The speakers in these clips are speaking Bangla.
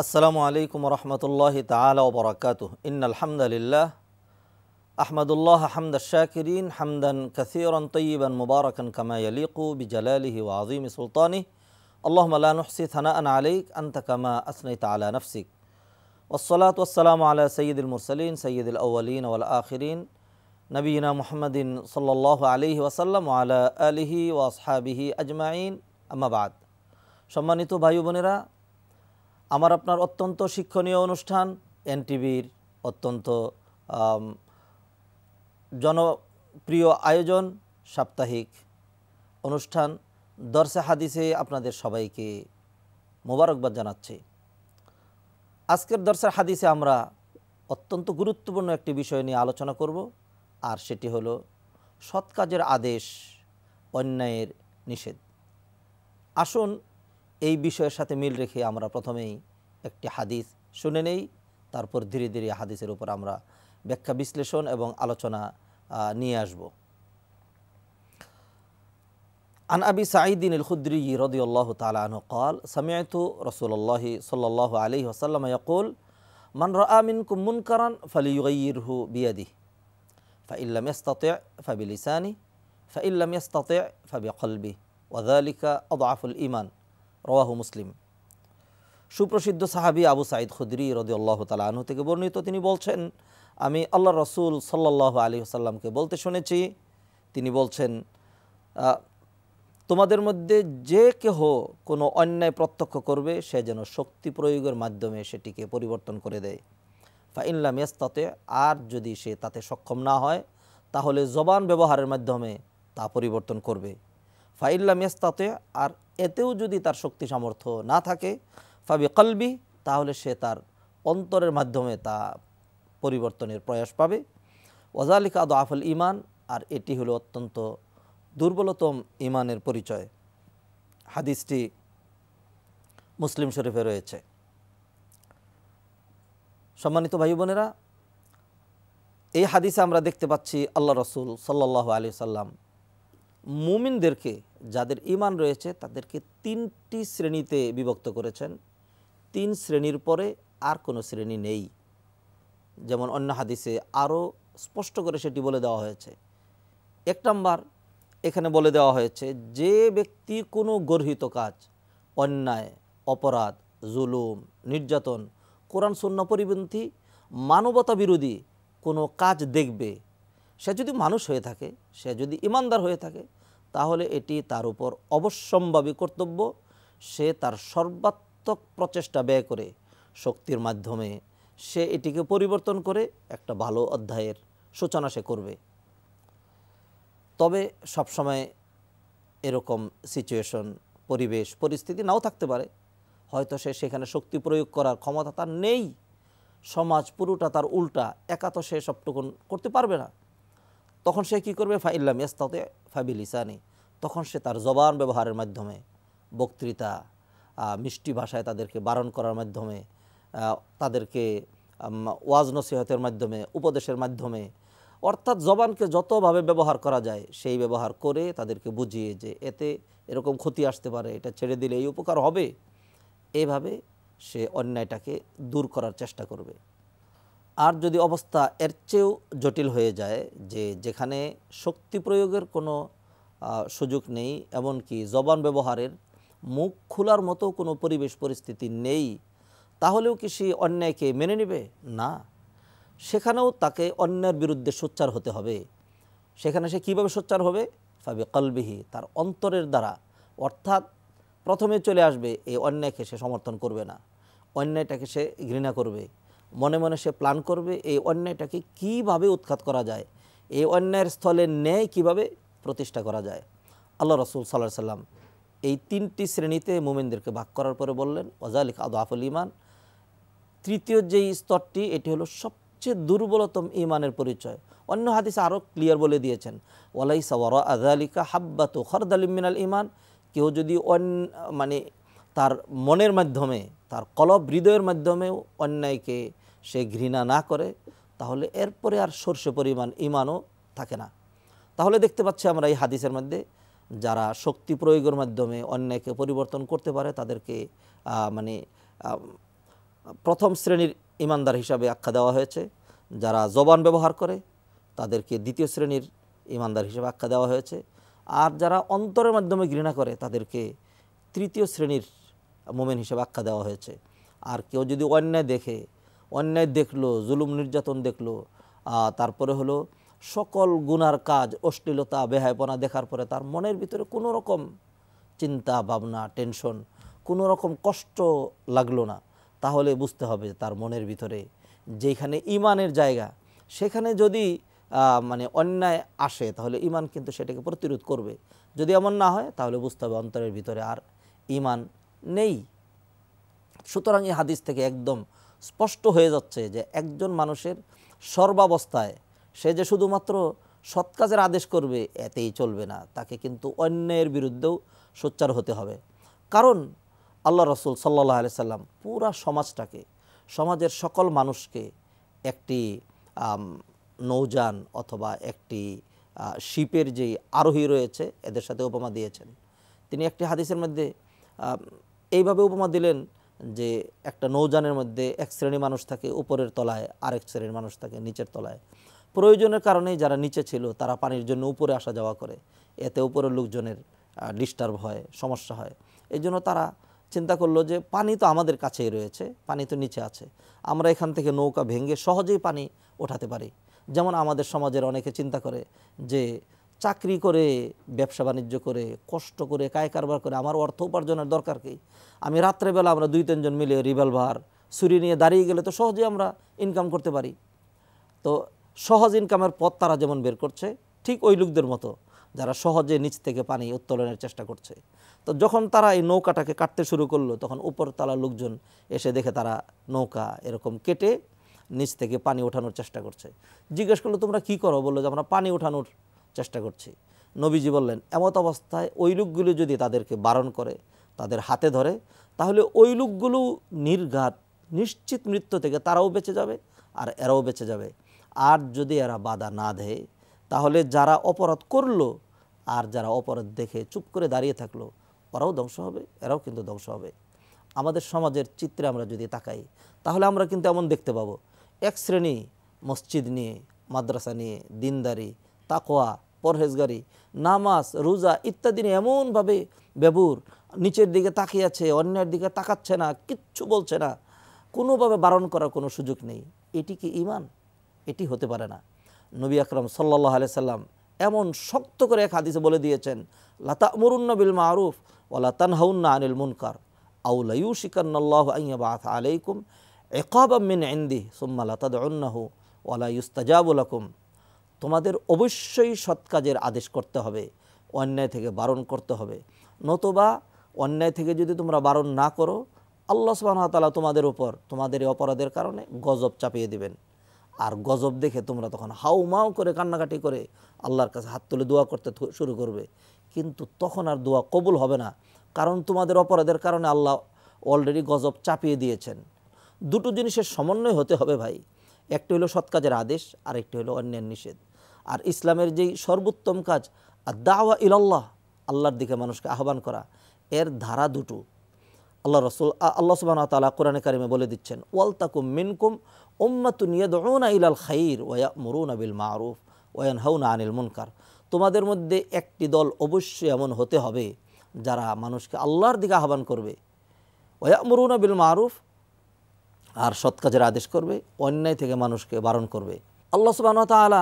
আসসালামু আলাইকুম রহমতুল্লাহি তাআলা ওয়া বারাকাতুহু ইন্নাল হামদালিল্লাহ আহমাদুল্লাহ হামদাশ শাকিরিন হামদান কাসীরান তাইয়িবান মুবারাকান কামা ইয়ালিকু বিজালালিহি ওয়া আযীমি সুলতানিহি আল্লাহুম্মা লা নুহসি থানাআন আলাইক আনতা কামা আসনাইতা আলা নাফসিক ওয়াসসালাতু ওয়াসসালামু আলা সাইয়্যিদিল মুরসালিন সাইয়্যিদিল আউওয়ালিন ওয়াল আখিরিন নবিয়িনা মুহাম্মাদিন সাল্লাল্লাহু আলাইহি ওয়াসাল্লাম ওয়া আলা আলিহি ওয়া আসহাবিহি আজমাইন আম্মা বাদ। সম্মানিত ভাই বোনেরা, আমার আপনার অত্যন্ত শিক্ষণীয় অনুষ্ঠান এনটিভির অত্যন্ত জনপ্রিয় আয়োজন সাপ্তাহিক অনুষ্ঠান দরসে হাদিসে আপনাদের সবাইকে মোবারকবাদ জানাচ্ছি। আজকের দরসে হাদিসে আমরা অত্যন্ত গুরুত্বপূর্ণ একটি বিষয় নিয়ে আলোচনা করব, আর সেটি হলো সৎ কাজের আদেশ, অন্যায়ের নিষেধ। আসুন এই বিষয়ের সাথে মিল রেখে আমরা প্রথমেই একটি হাদিস শুনে নেই, তারপর ধীরে ধীরে হাদিসের উপর আমরা ব্যাখ্যা বিশ্লেষণ এবং আলোচনা নিয়ে আসব। আন আবি সাঈদিন আল খুদরি রাদিয়াল্লাহু তাআলা আনহু قال سمعت رسول الله صلى الله عليه وسلم يقول من رأى منكم منكرا فليغيره بيده فإن لم يستطع فبلسانه فإن لم يستطع فبقلبه وذلك أضعف الإيمان রওয়াহু মুসলিম। সুপ্রসিদ্ধ সাহাবী আবু সাঈদ খুদরি রাদিয়াল্লাহু তাআলা আনহু থেকে বর্ণিত, তিনি বলছেন, আমি আল্লাহর রাসূল সাল্লাল্লাহু আলাইহি ওয়াসাল্লামকে বলতে শুনেছি, তিনি বলছেন, তোমাদের মধ্যে যে কেহ কোনো অন্যায় প্রত্যক্ষ করবে সে যেন শক্তি প্রয়োগের মাধ্যমে সেটিকে পরিবর্তন করে দেয়। ফাইন লাম ইয়াস্তাতি, আর যদি সে তাতে সক্ষম না হয় তাহলে জবান ব্যবহারের মাধ্যমে তা পরিবর্তন করবে। ফাইন লাম ইয়াস্তাতি, আর এতেও যদি তার শক্তি সামর্থ্য না থাকে, ফাবি কলবি, তাহলে সে তার অন্তরের মাধ্যমে তা পরিবর্তনের প্রয়াস পাবে। ওয়াজালিকা আদআফুল ঈমান, আর এটি হলো অত্যন্ত দুর্বলতম ঈমানের পরিচয়। হাদিসটি মুসলিম শরীফে রয়েছে। সম্মানিত ভাই বোনেরা, এই হাদিসে আমরা দেখতে পাচ্ছি আল্লাহ রাসূল সাল্লাল্লাহু আলাইহি সাল্লাম মুমিনদেরকে, যাদের ঈমান রয়েছে তাদেরকে তিনটি শ্রেণীতে বিভক্ত করেছেন। তিন শ্রেণীর পরে আর কোনো শ্রেণী নেই। যেমন অন্য হাদিসে আরও স্পষ্ট করে সেটি বলে দেওয়া হয়েছে। এক নম্বর, এখানে বলে দেওয়া হয়েছে যে ব্যক্তি কোনো গর্হিত কাজ, অন্যায়, অপরাধ, জুলুম, নির্যাতন, কোরআন সুন্নাহ পরিপন্থী, মানবতা বিরোধী কোনো কাজ দেখবে, সে যদি মানুষ হয়ে থাকে, সে যদি ইমানদার হয়ে থাকে, তাহলে এটি তার উপর অবশ্যম্ভাবী কর্তব্য। সে তার সর্বাত্মক প্রচেষ্টা ব্যয় করে শক্তির মাধ্যমে সে এটিকে পরিবর্তন করে একটা ভালো অধ্যায়ের সূচনা সে করবে। তবে সবসময় এরকম সিচুয়েশন, পরিবেশ, পরিস্থিতি নাও থাকতে পারে। হয়তো সে সেখানে শক্তি প্রয়োগ করার ক্ষমতা তার নেই, সমাজ পুরোটা তার উল্টা, একা তো সে সবটুকুন করতে পারবে না। তখন সে কী করবে? ফাইন লাম ইয়াস্তাতি ফাবিলিসানি, তখন সে তার জবান ব্যবহারের মাধ্যমে, বক্তৃতা, মিষ্টি ভাষায় তাদেরকে বারণ করার মাধ্যমে, তাদেরকে ওয়াজ নসিহতের মাধ্যমে, উপদেশের মাধ্যমে, অর্থাৎ জবানকে যতভাবে ব্যবহার করা যায় সেই ব্যবহার করে তাদেরকে বুঝিয়ে যে এতে এরকম ক্ষতি আসতে পারে, এটা ছেড়ে দিলে এই উপকার হবে, এইভাবে সে অন্যায়টাকে দূর করার চেষ্টা করবে। আর যদি অবস্থা এর চেয়েও জটিল হয়ে যায়, যে যেখানে শক্তি প্রয়োগের কোনো সুযোগ নেই, এমনকি জবান ব্যবহারের মুখ খোলার মতো কোনো পরিবেশ পরিস্থিতি নেই, তাহলেও কি সে অন্যায়কে মেনে নেবে? না, সেখানেও তাকে অন্যায়ের বিরুদ্ধে সোচ্চার হতে হবে। সেখানে সে কীভাবে সোচ্চার হবে? ফাবি কলবিহি, তার অন্তরের দ্বারা। অর্থাৎ প্রথমে চলে আসবে এই অন্যায়কে সে সমর্থন করবে না, অন্যায়টাকে সে ঘৃণা করবে, মনে মনে সে প্ল্যান করবে এই অন্যায়টাকে কীভাবে উৎখাত করা যায়, এই অন্যায়ের স্থলে ন্যায় কীভাবে প্রতিষ্ঠা করা যায়। আল্লাহ রাসূল সাল্লাল্লাহু আলাইহি ওয়াসাল্লাম এই তিনটি শ্রেণীতে মুমিনদেরকে ভাগ করার পরে বললেন, ওয়াজালিকা আদআফুল ঈমান। তৃতীয় যেই স্তরটি, এটি হলো সবচেয়ে দুর্বলতম ঈমানের পরিচয়। অন্য হাদিসে আরও ক্লিয়ার বলে দিয়েছেন, ওয়ালাইসা ওয়ারাআ যালিকা হাব্বাতু খারদালিম মিনাল ঈমান। কেউ যদি মানে তার মনের মাধ্যমে, তার কলব হৃদয়ের মাধ্যমেও অন্যায়কে সে ঘৃণা না করে, তাহলে এরপরে আর সর্ষে পরিমাণ ঈমানও থাকে না। তাহলে দেখতে পাচ্ছি আমরা এই হাদিসের মধ্যে যারা শক্তি প্রয়োগের মাধ্যমে অন্যায়কে পরিবর্তন করতে পারে তাদেরকে মানে প্রথম শ্রেণীর ইমানদার হিসাবে আখ্যা দেওয়া হয়েছে, যারা জবান ব্যবহার করে তাদেরকে দ্বিতীয় শ্রেণীর ইমানদার হিসাবে আখ্যা দেওয়া হয়েছে, আর যারা অন্তরের মাধ্যমে ঘৃণা করে তাদেরকে তৃতীয় শ্রেণীর মোমেন হিসাবে আখ্যা দেওয়া হয়েছে। আর কেউ যদি অন্যায় দেখলো, জুলুম নির্যাতন দেখলো, তারপরে হলো সকল গুনার কাজ, অশ্লীলতা, বেহায়াপনা দেখার পরে তার মনের ভিতরে কোনো রকম চিন্তা ভাবনা, টেনশন, কোনো রকম কষ্ট লাগলো না, তাহলে বুঝতে হবে তার মনের ভিতরে যেখানে ইমানের জায়গা, সেখানে যদি মানে অন্যায় আসে তাহলে ইমান কিন্তু সেটাকে প্রতিরোধ করবে। যদি এমন না হয় তাহলে বুঝতে হবে অন্তরের ভিতরে আর ইমান নেই। সুতরাং এই হাদিস থেকে একদম স্পষ্ট হয়ে যাচ্ছে যে একজন মানুষের সর্বাবস্থায় সে যে শুধুমাত্র সৎ কাজের আদেশ করবে এতেই চলবে না, তাকে কিন্তু অন্যায়ের বিরুদ্ধেও সোচ্চার হতে হবে। কারণ আল্লাহ রসুল সাল্লাল্লাহু আলাইহি সাল্লাম পুরা সমাজটাকে, সমাজের সকল মানুষকে একটি নৌযান অথবা একটি শিপের যেই আরোহী রয়েছে এদের সাথে উপমা দিয়েছেন। তিনি একটি হাদিসের মধ্যে এইভাবে উপমা দিলেন যে একটা নৌযানের মধ্যে এক শ্রেণী মানুষ থাকে উপরের তলায়, আরেক শ্রেণীর মানুষ থাকে নিচের তলায়। প্রয়োজনের কারণেই যারা নিচে ছিল তারা পানির জন্য উপরে আসা যাওয়া করে, এতে উপরের লোকজনের ডিস্টার্ব হয়, সমস্যা হয়। এই জন্য তারা চিন্তা করলো যে পানি তো আমাদের কাছেই রয়েছে, পানি তো নিচে আছে, আমরা এখান থেকে নৌকা ভেঙে সহজেই পানি ওঠাতে পারি। যেমন আমাদের সমাজের অনেকে চিন্তা করে যে চাকরি করে, ব্যবসা বাণিজ্য করে, কষ্ট করে, কায় কারবার করে আমার অর্থ উপার্জনের দরকার কি, আমি রাত্রেবেলা আমরা 2-3 জন মিলে রিভলভার ছুরি নিয়ে দাঁড়িয়ে গেলে তো সহজেই আমরা ইনকাম করতে পারি। তো সহজ ইনকামের পথ তারা যেমন বের করছে, ঠিক ওই লোকদের মতো যারা সহজে নিচ থেকে পানি উত্তোলনের চেষ্টা করছে। তো যখন তারা এই নৌকাটাকে কাটতে শুরু করলো তখন উপরতলার লোকজন এসে দেখে তারা নৌকা এরকম কেটে নিচ থেকে পানি ওঠানোর চেষ্টা করছে। জিজ্ঞেস করলো তোমরা কি করো? বললো যে আমরা পানি ওঠানোর চেষ্টা করছি। নবীজি বললেন এমত অবস্থায় ওই লোকগুলো যদি তাদেরকে বারণ করে, তাদের হাতে ধরে, তাহলে ওই লোকগুলো নির্ঘাত নিশ্চিত মৃত্যু থেকে তারাও বেঁচে যাবে আর এরাও বেঁচে যাবে। আর যদি এরা বাধা না দেয় তাহলে যারা অপরাধ করলো আর যারা অপরাধ দেখে চুপ করে দাঁড়িয়ে থাকলো ওরাও ধ্বংস হবে, এরাও কিন্তু ধ্বংস হবে। আমাদের সমাজের চিত্রে আমরা যদি তাকাই তাহলে আমরা কিন্তু এমন দেখতে পাবো, এক শ্রেণী মসজিদ নিয়ে, মাদ্রাসা নিয়ে, দিনদারি, তাকওয়া, পরহেজগারি, নামাজ, রোজা ইত্যাদি নিয়ে এমনভাবে বেবুর, নিচের দিকে তাকিয়ে আছে, অন্যের দিকে তাকাচ্ছে না, কিচ্ছু বলছে না, কোনোভাবে বারণ করার কোনো সুযোগ নেই। এটি কি ঈমান? এটি হতে পারে না। নবী আকরাম সাল্লাল্লাহু আলাইহি সাল্লাম এমন শক্ত করে এক হাদিসে বলে দিয়েছেন, লা তা'মুরুন্না বিল মা'রুফ ওয়া লা তানহাউন্না আনিল মুনকার আও লা ইউশিকান্নাল্লাহু আন ইয়াবআথ আলাইকুম ইকাবাম মিন ইনদিহি সুম্মা লা তাদউন্নাহু ওয়া লা ইউস্তাজাবু লাকুম। তোমাদের অবশ্যই সৎ কাজের আদেশ করতে হবে, অন্যায় থেকে বারণ করতে হবে, নতুবা অন্যায় থেকে যদি তোমরা বারণ না করো আল্লাহ সুবহানাহু ওয়া তাআলা তোমাদের উপর তোমাদের এই অপরাধের কারণে গজব চাপিয়ে দিবেন। আর গজব দেখে তোমরা তখন হাউমাউ করে কান্নাকাটি করে আল্লাহর কাছে হাত তুলে দোয়া করতে শুরু করবে, কিন্তু তখন আর দোয়া কবুল হবে না, কারণ তোমাদের অপরাধের কারণে আল্লাহ অলরেডি গজব চাপিয়ে দিয়েছেন। দুটো জিনিসের সমন্বয় হতে হবে ভাই, একটি হলো সৎ কাজের আদেশ আর একটি হলো অন্যের নিষেধ। আর ইসলামের যেই সর্বোত্তম কাজ আদ-দাওয়া ইলাল্লাহ, আল্লাহর দিকে মানুষকে আহ্বান করা, এর ধারা দুটো। আল্লাহ সুবহানাহু ওয়া তাআলা কোরআনে কারিমে বলে দিচ্ছেন, ওয়ালতাকুম মিনকুম উম্মাতুন ইয়াদউনা ইলাল খাইর ওয়া ইয়া'মুরুনা বিল মা'রুফ ওয়া ইয়ানহাউনা আনিল মুনকার। তোমাদের মধ্যে একটি দল অবশ্যই এমন হতে হবে যারা মানুষকে আল্লাহর দিকে আহ্বান করবে, ওয়া ইয়া'মুরুনা বিল মা'রুফ, আর সৎ কাজের আদেশ করবে, অন্যায় থেকে মানুষকে বারণ করবে। আল্লাহ সুবহানাহু ওয়া তাআলা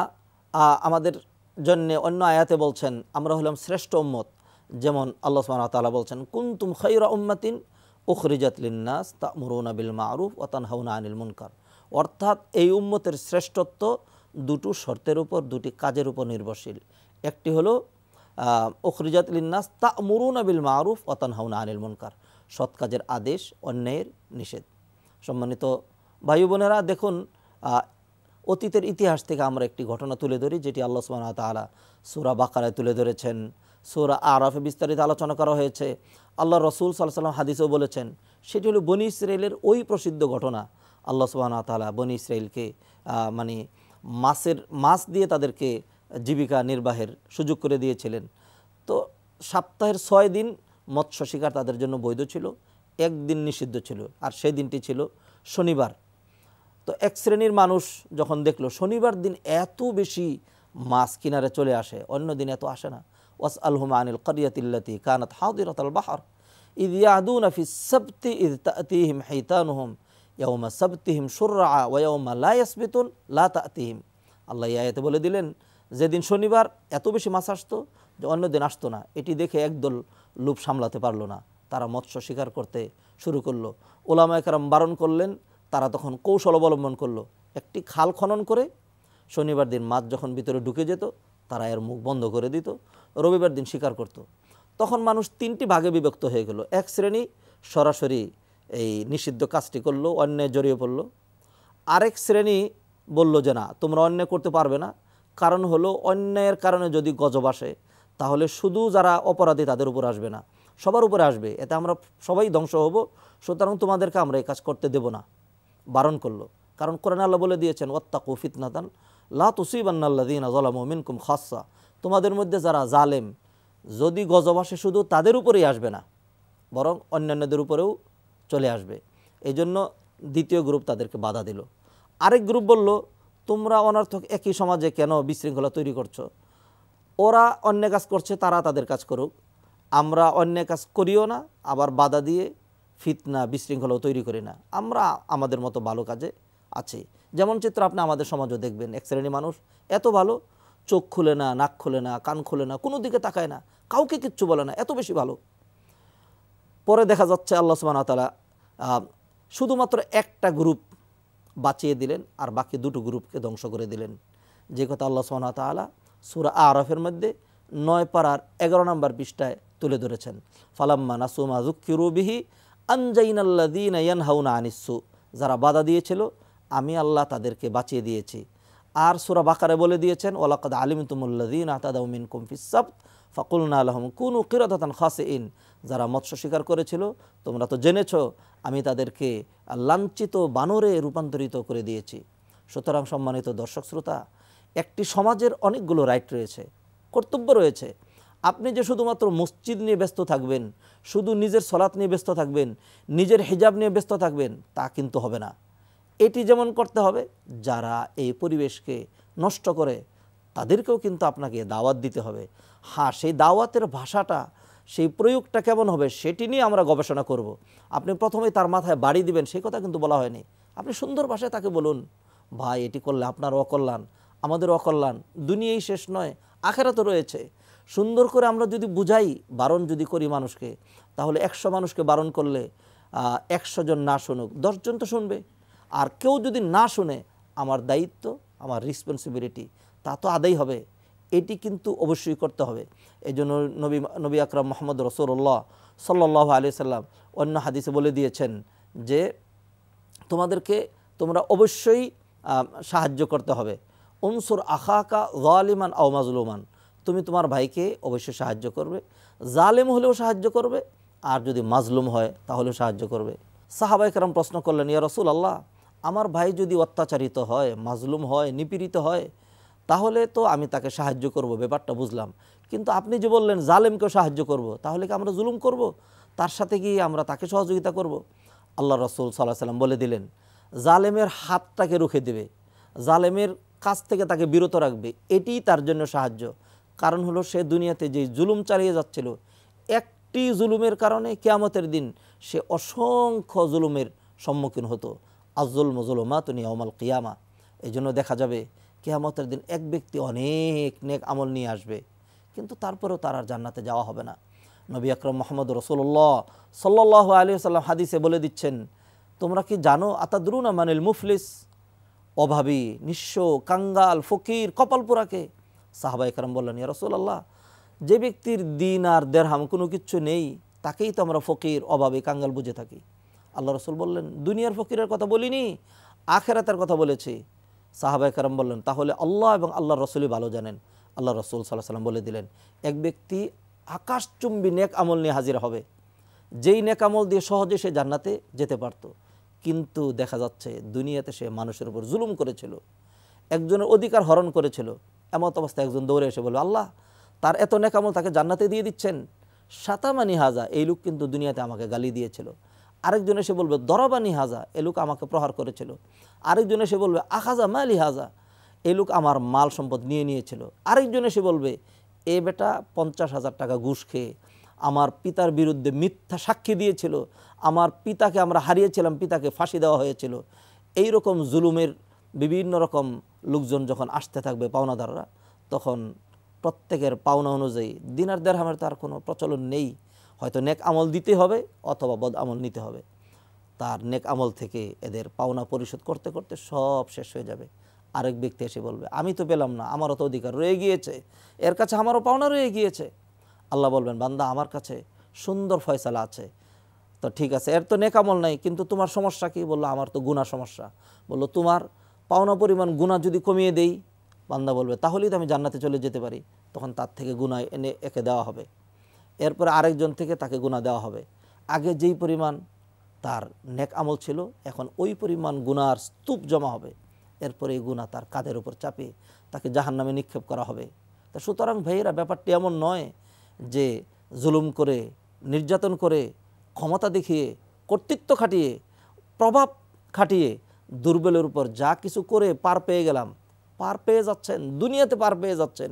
আমাদের জন্য অন্য আয়াতে বলছেন আমরা হলাম শ্রেষ্ঠ উম্মত। যেমন আল্লাহ সুবহানাহু ওয়া তাআলা বলছেন, কুনতুম খায়রা উম্মাতিন উখরিজাত লিন-নাস তা'মুরুনা বিল মা'রুফ ওয়া তানহাউনা আনিল মুনকার। অর্থাৎ এই উম্মতের শ্রেষ্ঠত্ব দুটো শর্তের উপর, দুটি কাজের উপর নির্ভরশীল। একটি হলো উখরিজাত লিন-নাস তা'মুরুনা বিল মা'রুফ ওয়া তানহাউনা আনিল মুনকার, সৎ কাজের আদেশ, অন্যায়ের নিষেধ। সম্মানিত ভাই বোনেরা, দেখুন অতীতের ইতিহাস থেকে আমরা একটি ঘটনা তুলে ধরি যেটি আল্লাহ সুবহানাহু ওয়া তাআলা সূরা বাকারায় তুলে ধরেছেন, সূরা আরাফে বিস্তারিত আলোচনা করা হয়েছে, আল্লাহ রসুল সাল্লাল্লাহু আলাইহি ওয়াসাল্লাম হাদিসেও বলেছেন। সেটি হলো বনী ইসরাইলের ওই প্রসিদ্ধ ঘটনা। আল্লাহ সুবহানাহু ওয়া তাআলা বনী ইসরাইলকে মানে মাছ দিয়ে তাদেরকে জীবিকা নির্বাহের সুযোগ করে দিয়েছিলেন। তো সপ্তাহের 6 দিন মৎস্য শিকার তাদের জন্য বৈধ ছিল, একদিন নিষিদ্ধ ছিল, আর সেই দিনটি ছিল শনিবার। তো এক শ্রেণীর মানুষ যখন দেখলো শনিবার দিন এত বেশি মাছ কিনারে চলে আসে, অন্য দিন এত আসে না। ওয়াসআলহুম আনিল ক্বরিয়াতিল্লাতী কানাত হাদিরাতাল বাহর ইয ইয়াদুনা ফিস সাবতি ইয তা'তিহিম হিতানুহুম ইয়াওমা সাবতিহিম শুরআ ওয়া ইয়াওমা লা ইয়াসবিতুন লা তা'তিহিম। আল্লাহ এই আয়াতে বলে দিলেন, যেদিন শনিবার এত বেশি মাছ আসতো যে অন্য দিন আসতো না। এটি দেখে একদল লোভ সামলাতে পারলো না, তারা মৎস্য শিকার করতে শুরু করলো। ওলামায়ে কেরাম বারণ করলেন, তারা তখন কৌশল অবলম্বন করলো। একটি খাল খনন করে শনিবার দিন মাছ যখন ভিতরে ঢুকে যেত তারা এর মুখ বন্ধ করে দিত, রবিবার দিন শিকার করত। তখন মানুষ তিনটি ভাগে বিভক্ত হয়ে গেল। এক শ্রেণী সরাসরি এই নিষিদ্ধ কাজটি করলো, অন্যায় জড়িয়ে পড়লো। আরেক শ্রেণী বলল যে না, তোমরা অন্যায় করতে পারবে না, কারণ হলো অন্যায়ের কারণে যদি গজব আসে তাহলে শুধু যারা অপরাধী তাদের উপর আসবে না, সবার উপরে আসবে, এতে আমরা সবাই ধ্বংস হব, সুতরাং তোমাদেরকে আমরা এই কাজ করতে দেব না, বারণ করলো। কারণ কোরআনে আল্লাহ বলে দিয়েছেন, ওয়াত্তাকু ফিতনাতান লা তুসিবান্নাল্লাযীনা যালামু মিনকুম খাসসা, তোমাদের মধ্যে যারা জালেম, যদি গজব আসে শুধু তাদের উপরেই আসবে না, বরং অন্যান্যদের উপরেও চলে আসবে। এই জন্য দ্বিতীয় গ্রুপ তাদেরকে বাধা দিল। আরেক গ্রুপ বলল, তোমরা অনর্থক একই সমাজে কেন বিশৃঙ্খলা তৈরি করছো? ওরা অন্যায় কাজ করছে, তারা তাদের কাজ করুক, আমরা অন্যায় কাজ করিও না, আবার বাধা দিয়ে ফিতনা বিশৃঙ্খলাও তৈরি করি না, আমরা আমাদের মতো ভালো কাজে আছি। যেমন চিত্র আপনি আমাদের সমাজও দেখবেন, এক শ্রেণী মানুষ এত ভালো, চোখ খুলে না, নাক খুলে না, কান খুলে না, কোনো দিকে তাকায় না, কাউকে কিচ্ছু বলে না, এত বেশি ভালো। পরে দেখা যাচ্ছে আল্লাহ সুবহানাহু ওয়া তাআলা শুধুমাত্র একটা গ্রুপ বাঁচিয়ে দিলেন আর বাকি দুটো গ্রুপকে ধ্বংস করে দিলেন। যে কথা আল্লাহ সুবহানাহু ওয়া তাআলা সূরা আরাফের মধ্যে 9 পারার 11 নম্বর পৃষ্ঠায় তুলে ধরেছেন। ফালাম্মা নাসু মা যুক্কিরু বিহি আনজাইনাল্লাযীনা ইয়ানহাউনা আনিস-সু, যারা বাধা দিয়েছিল আমি আল্লাহ তাদেরকে বাঁচিয়ে দিয়েছি। আর সূরা বাকারে বলে দিয়েছেন, ওয়ালাকাদ আলিমতুমুল্লাযীনা আতাদাউ মিনকুম ফিস-সাবত ফাকুলনা লাহুম কুনু কিরাদাতান খাসিইন, যারা মৎস্য শিকার করেছিল তোমরা তো জেনেছো আমি তাদেরকে লাঞ্ছিত বানরে রূপান্তরিত করে দিয়েছি। সুতরাং সম্মানিত দর্শক শ্রোতা, একটি সমাজের অনেকগুলো রাইট রয়েছে, কর্তব্য রয়েছে। আপনি যে শুধুমাত্র মসজিদ নিয়ে ব্যস্ত থাকবেন, শুধু নিজের সলাত নিয়ে ব্যস্ত থাকবেন, নিজের হিজাব নিয়ে ব্যস্ত থাকবেন, তা কিন্তু হবে না। এটি যেমন করতে হবে, যারা এই পরিবেশকে নষ্ট করে তাদেরকেও কিন্তু আপনাকে দাওয়াত দিতে হবে। হ্যাঁ, সেই দাওয়াতের ভাষাটা, সেই প্রয়োগটা কেমন হবে সেটি নিয়ে আমরা গবেষণা করব। আপনি প্রথমেই তার মাথায় বাড়ি দিবেন সেই কথা কিন্তু বলা হয়নি। আপনি সুন্দর ভাষায় তাকে বলুন, ভাই এটি করলে আপনার অকল্যাণ, আমাদের অকল্যাণ, দুনিয়াই শেষ নয়, আখেরাতও রয়েছে। সুন্দর করে আমরা যদি বুঝাই, বারণ যদি করি মানুষকে, তাহলে 100 মানুষকে বারণ করলে 100 জন না শুনুক, 10 জন তো শুনবে। আর কেউ যদি না শুনে, আমার দায়িত্ব, আমার রেসপন্সিবিলিটি, তা তো আদায় হবে। এটি কিন্তু অবশ্যই করতে হবে। এই জন্য নবী আকরাম মুহাম্মদ রাসূলুল্লাহ সাল্লাল্লাহু আলাইহি সাল্লাম অন্য হাদিসে বলে দিয়েছেন যে তোমরা অবশ্যই সাহায্য করতে হবে। উনসুর আখাকা যালিমান আও মাজলুমান, তুমি তোমার ভাইকে অবশ্যই সাহায্য করবে, জালেম হলেও সাহায্য করবে, আর যদি মাজলুম হয় তাহলেও সাহায্য করবে। সাহাবায়ে কেরাম প্রশ্ন করলেন, ইয়া রাসূলুল্লাহ, আমার ভাই যদি অত্যাচারিত হয়, মাজলুম হয়, নিপীড়িত হয়, তাহলে তো আমি তাকে সাহায্য করব, ব্যাপারটা বুঝলাম, কিন্তু আপনি যে বললেন জালেমকেও সাহায্য করব, তাহলে কি আমরা জুলুম করব? তার সাথে গিয়ে আমরা তাকে সহযোগিতা করব? আল্লাহ রাসূল সাল্লাল্লাহু আলাইহি সাল্লাম বলে দিলেন, জালেমের হাতটাকে রুখে দেবে, জালেমের কাছ থেকে তাকে বিরত রাখবে, এটিই তার জন্য সাহায্য। কারণ হলো সে দুনিয়াতে যে জুলুম চালিয়ে যাচ্ছিল, একটি জুলুমের কারণে কিয়ামতের দিন সে অসংখ্য জুলুমের সম্মুখীন হতো। আয-যুলমু যুলুমাতুন ইয়াওমাল কিয়ামা। এই জন্য দেখা যাবে কিয়ামতের দিন এক ব্যক্তি অনেক নেক আমল নিয়ে আসবে, কিন্তু তারপরেও তার আর জান্নাতে যাওয়া হবে না। নবী আকরাম মুহাম্মদ রাসূলুল্লাহ সাল্লাল্লাহু আলাইহি ওয়াসাল্লাম হাদিসে বলে দিচ্ছেন, তোমরা কি জানো আতাদরুনা মানিল মুফলিস, অভাবী, নিঃস্ব, কাঙ্গাল, ফকির, কপালপোড়াকে? সাহাবায়ে কেরাম বললেন, ইয়া রাসূলুল্লাহ, যে ব্যক্তির দিন আর দেরহাম কোনো কিচ্ছু নেই, তাকেই তো আমরা ফকির, অভাবী, কাঙ্গাল বুঝে থাকি। আল্লাহ রাসূল বললেন, দুনিয়ার ফকিরের কথা বলিনি, আখিরাতের কথা বলেছি। সাহাবায়ে কেরাম বললেন, তাহলে আল্লাহ এবং আল্লাহর রাসূলই ভালো জানেন। আল্লাহ রাসূল সাল্লাল্লাহু আলাইহি ওয়াসাল্লাম বলে দিলেন, এক ব্যক্তি আকাশচুম্বী নেক আমল নিয়ে হাজির হবে, যেই নেক আমল দিয়ে সহজে সে জান্নাতে যেতে পারত, কিন্তু দেখা যাচ্ছে দুনিয়াতে সে মানুষের উপর জুলুম করেছিল, একজনের অধিকার হরণ করেছিল। এমত অবস্থায় একজন দৌড়ে এসে বলল, আল্লাহ, তার এত নেক আমল তাকে জান্নাতে দিয়ে দিচ্ছেন, শাতামানি হাজা, এই লোক কিন্তু দুনিয়াতে আমাকে গালি দিয়েছিল। আরেকজন এসে বলবে দরাবানি হাজা, এ লোক আমাকে প্রহার করেছিল। আরেকজন এসে বলবে আখাজা মালি হাজা, এই লোক আমার মাল সম্পদ নিয়ে নিয়েছিল। আরেকজন এসে বলবে এ বেটা 50,000 টাকা ঘুষ খেয়ে আমার পিতার বিরুদ্ধে মিথ্যা সাক্ষী দিয়েছিল, আমার পিতাকে আমরা হারিয়েছিলাম, পিতাকে ফাঁসি দেওয়া হয়েছিল। এই রকম জুলুমের বিভিন্ন রকম লোকজন যখন আসতে থাকবে পাওনাদাররা, তখন প্রত্যেকের পাওনা অনুযায়ী দিনার দেরহামের তার কোনো প্রচলন নেই। হয়তো নেক আমল দিতে হবে অথবা বদ আমল নিতে হবে। তার নেক আমল থেকে এদের পাওনা পরিশোধ করতে করতে সব শেষ হয়ে যাবে। আরেক ব্যক্তি এসে বলবে আমি তো পেলাম না, আমারও তো অধিকার রয়ে গিয়েছে, এর কাছে আমারও পাওনা রয়ে গিয়েছে। আল্লাহ বলবেন বান্দা আমার কাছে সুন্দর ফয়সালা আছে, তো ঠিক আছে, এর তো নেক আমল নাই, কিন্তু তোমার সমস্যা কি? বললো আমার তো গুনাহ সমস্যা। বললো তোমার পাওনা পরিমাণ গুনাহ যদি কমিয়ে দেই, বান্দা বলবে তাহলেই তো আমি জান্নাতে চলে যেতে পারি। তখন তার থেকে গুনাহ এনে একে দেওয়া হবে। এরপরে আরেকজন থেকে তাকে গুনাহ দেওয়া হবে। আগে যেই পরিমাণ তার নেক আমল ছিল, এখন ওই পরিমাণ গুনার স্তূপ জমা হবে। এরপরে এই গুনাহ তার কাঁধের উপর চাপিয়ে তাকে জাহান্নামে নিক্ষেপ করা হবে। তা সুতরাং ভাইয়েরা, ব্যাপারটি এমন নয় যে জুলুম করে, নির্যাতন করে, ক্ষমতা দেখিয়ে, কর্তৃত্ব খাটিয়ে, প্রভাব খাটিয়ে দুর্বলের উপর যা কিছু করে পার পেয়ে গেলাম। পার পেয়ে যাচ্ছেন, দুনিয়াতে পার পেয়ে যাচ্ছেন,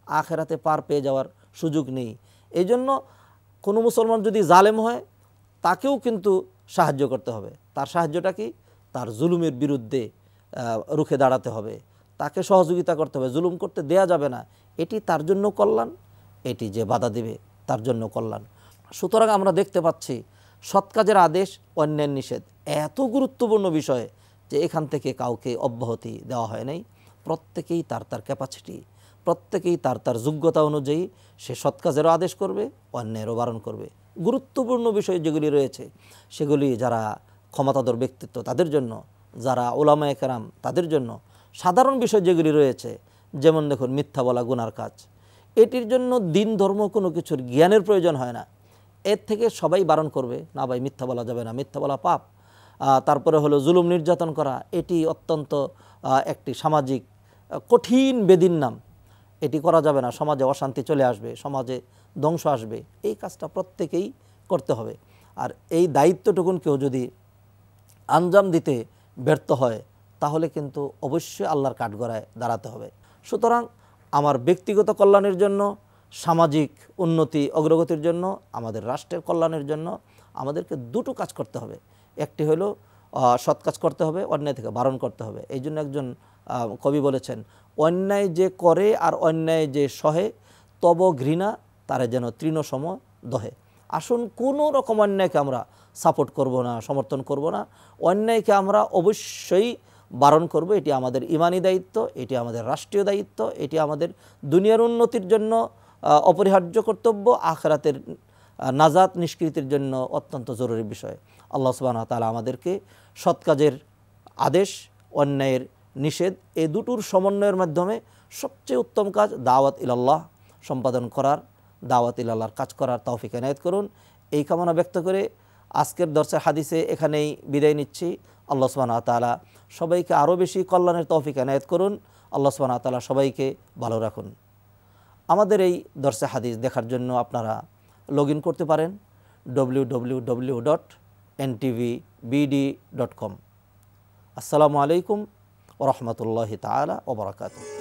আখেরাতে পার পেয়ে যাওয়ার সুযোগ নেই। এই জন্য কোনো মুসলমান যদি জালেম হয়, তাকেও কিন্তু সাহায্য করতে হবে। তার সাহায্যটা কি? তার জুলুমের বিরুদ্ধে রুখে দাঁড়াতে হবে, তাকে সহযোগিতা করতে হবে, জুলুম করতে দেয়া যাবে না। এটি তার জন্য কল্যাণ, এটি যে বাধা দেবে তার জন্য কল্যাণ। সুতরাং আমরা দেখতে পাচ্ছি সৎ কাজের আদেশ, অন্যায়ের নিষেধ এত গুরুত্বপূর্ণ বিষয় যে এখান থেকে কাউকে অব্যাহতি দেওয়া হয় নাই। প্রত্যেকেই তার তার ক্যাপাসিটি, প্রত্যেকেই তার তার যোগ্যতা অনুযায়ী সে সৎ কাজেরও আদেশ করবে, অন্যায়েরও বারণ করবে। গুরুত্বপূর্ণ বিষয় যেগুলি রয়েছে সেগুলি যারা ক্ষমতাধর ব্যক্তিত্ব তাদের জন্য, যারা ওলামায়ে কেরাম তাদের জন্য। সাধারণ বিষয় যেগুলি রয়েছে, যেমন দেখুন মিথ্যা বলা গুনার কাজ, এটির জন্য দিন ধর্ম কোনো কিছুর জ্ঞানের প্রয়োজন হয় না। এর থেকে সবাই বারণ করবে, না ভাই মিথ্যা বলা যাবে না, মিথ্যা বলা পাপ। তারপরে হলো জুলুম নির্যাতন করা, এটি অত্যন্ত একটি সামাজিক কঠিন বেদির নাম, এটি করা যাবে না, সমাজে অশান্তি চলে আসবে, সমাজে ধ্বংস আসবে। এই কাজটা প্রত্যেকেই করতে হবে। আর এই দায়িত্বটুকুন কেউ যদি আঞ্জাম দিতে ব্যর্থ হয়, তাহলে কিন্তু অবশ্যই আল্লাহর কাঠগড়ায় দাঁড়াতে হবে। সুতরাং আমার ব্যক্তিগত কল্যাণের জন্য, সামাজিক উন্নতি অগ্রগতির জন্য, আমাদের রাষ্ট্রের কল্যাণের জন্য আমাদেরকে দুটো কাজ করতে হবে। একটি হলো সৎ কাজ করতে হবে, অন্যায় থেকে বারণ করতে হবে। এই জন্য একজন কবি বলেছেন, অন্যায় যে করে আর অন্যায় যে সহে, তব ঘৃণা তারে যেন তৃণসম দহে। আসুন কোনো রকম অন্যায়কে আমরা সাপোর্ট করব না, সমর্থন করব না। অন্যায়কে আমরা অবশ্যই বারণ করব। এটি আমাদের ইমানি দায়িত্ব, এটি আমাদের রাষ্ট্রীয় দায়িত্ব, এটি আমাদের দুনিয়ার উন্নতির জন্য অপরিহার্য কর্তব্য, আখিরাতের নাজাত নিষ্কৃতির জন্য অত্যন্ত জরুরি বিষয়। আল্লাহ সুবহানাহু ওয়া তাআলা আমাদেরকে সৎ কাজের আদেশ, অন্যায়ের নিষেধ, এই দুটোর সমন্বয়ের মাধ্যমে সবচেয়ে উত্তম কাজ দাওয়াত ইলাল্লাহ সম্পাদন করার, দাওয়াত ইলাল্লাহর কাজ করার তৌফিক এনায়েত করুন। এই কামনা ব্যক্ত করে আজকের দর্শে হাদিসে এখানেই বিদায় নিচ্ছি। আল্লাহ সুবহানাহু ওয়া তাআলা সবাইকে আরও বেশি কল্যাণের তৌফিক এনায়েত করুন। আল্লাহ সুবহানাহু ওয়া তাআলা সবাইকে ভালো রাখুন। আমাদের এই দর্শে হাদিস দেখার জন্য আপনারা লগ ইন করতে পারেন www.ntvbd.com। আসসালামু আলাইকুম ওয়া রাহমাতুল্লাহি তাআলা ওয়া বারাকাতুহু।